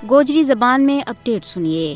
گوجری زبان میں اپڈیٹ سنیے۔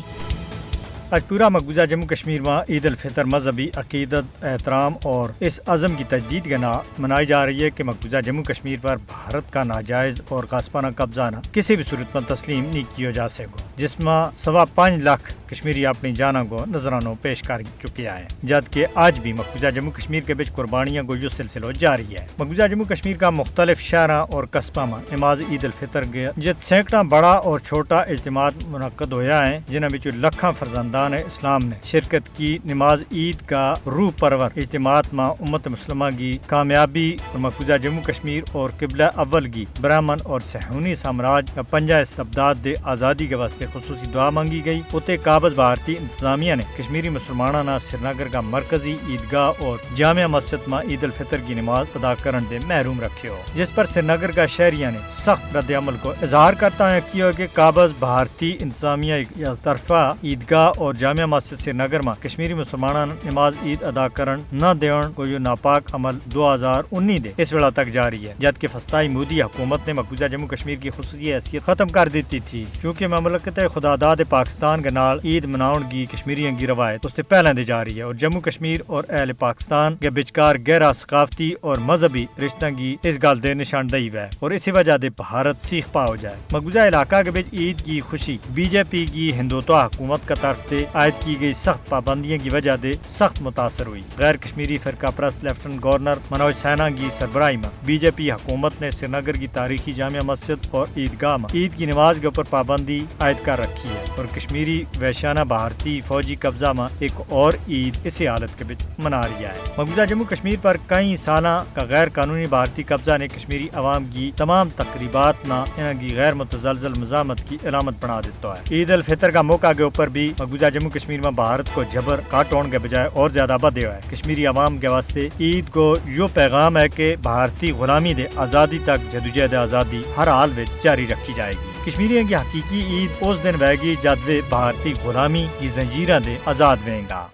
آج پورا مقبوضہ جموں کشمیر میں عید الفطر مذہبی عقیدت، احترام اور اس عزم کی تجدید کے نام منائی جا رہی ہے کہ مقبوضہ جموں کشمیر پر بھارت کا ناجائز اور غصبانہ قبضہ نہ کسی بھی صورت میں تسلیم نہیں کیا جا سکے، جس میں 5.25 لاکھ کشمیری اپنی جانوں کو نذرانوں پیش کر چکے ہیں، جبکہ آج بھی مقبوضہ جموں کشمیر کے بیچ قربانیاں کو جو سلسلہ جاری ہے۔ مقبوضہ جموں کشمیر کا مختلف شہروں اور قصبوں میں نماز عید الفطر کے جت سینکڑا بڑا اور چھوٹا اجتماعات منعقد ہویا ہیں، جنہاں میں لکھاں فرزندان اسلام نے شرکت کی۔ نماز عید کا روح پرور اجتماعات میں امت مسلمہ کی کامیابی اور مقبوضہ جموں کشمیر اور قبلہ اول کی برہمن اور صہیونی سامراج کا پنجہ استبداد دے آزادی کے واسطے خصوصی دعا مانگی گئی۔ اتے قابض بھارتی انتظامیہ نے کشمیری مسلمانوں نے سری نگر کا مرکزی عیدگاہ اور جامع مسجد میں عید الفطر کی نماز ادا کرنے دے محروم رکھے ہو، جس پر سری نگر کا شہریوں نے سخت رد عمل کو اظہار کرتا ہے کیا کہ قابض بھارتی انتظامیہ طرفہ عیدگاہ اور جامع مسجد سری نگر میں کشمیری مسلمانوں نے نماز عید ادا کرن نہ دیون کو یہ ناپاک عمل 2019 دے اس ویلہ تک جاری ہے، جبکہ فسطائی مودی حکومت نے مقبوضہ جموں کشمیر کی خصوصی حیثیت ختم کر دیتی تھی، چونکہ مملکت خداداد پاکستان کے نال عید مناؤن کی کشمیریوں کی روایت اس سے پہلے دی جا رہی ہے، اور جموں کشمیر اور اہل پاکستان کے بچکار گہرا ثقافتی اور مذہبی رشتہ کی اس گل دے نشاندہی ہے، اور اسی وجہ دے بھارت سیخ پا ہو جائے۔ مقبوضہ علاقہ کے بیچ عید کی خوشی بی جے پی کی ہندوتوا حکومت کا طرف سے عائد کی گئی سخت پابندیوں کی وجہ سے سخت متاثر ہوئی۔ غیر کشمیری فرقہ پرست لیفٹنٹ گورنر منوج سنہا کی سربراہی میں بی جے پی حکومت نے سری نگر کی تاریخی جامع مسجد اور عیدگاہ میں عید کی نماز کے اوپر پابندی عائد کر رکھی ہے، اور کشمیری وحشیانہ بھارتی فوجی قبضہ میں ایک اور عید اسی حالت کے بیچ منا رہا ہے۔ مقبوضہ جموں کشمیر پر کئی سالہ کا غیر قانونی بھارتی قبضہ نے کشمیری عوام کی تمام تقریبات میں ان کی غیر متزلزل مزاحمت کی علامت بنا دیتا ہے۔ عید الفطر کا موقع کے اوپر بھی مقبوضہ جموں کشمیر میں بھارت کو جبر کاٹون کے بجائے اور زیادہ بدے ہوا ہے۔ کشمیری عوام کے واسطے عید کو یہ پیغام ہے کہ بھارتی غلامی دے آزادی تک جدوجہد آزادی ہر حال میں جاری رکھی جائے گی۔ کشمیریوں کی حقیقی عید اس دن ہوئے گی جب وہ بھارتی غلامی کی زنجیریں دے آزاد ہوئیں گا۔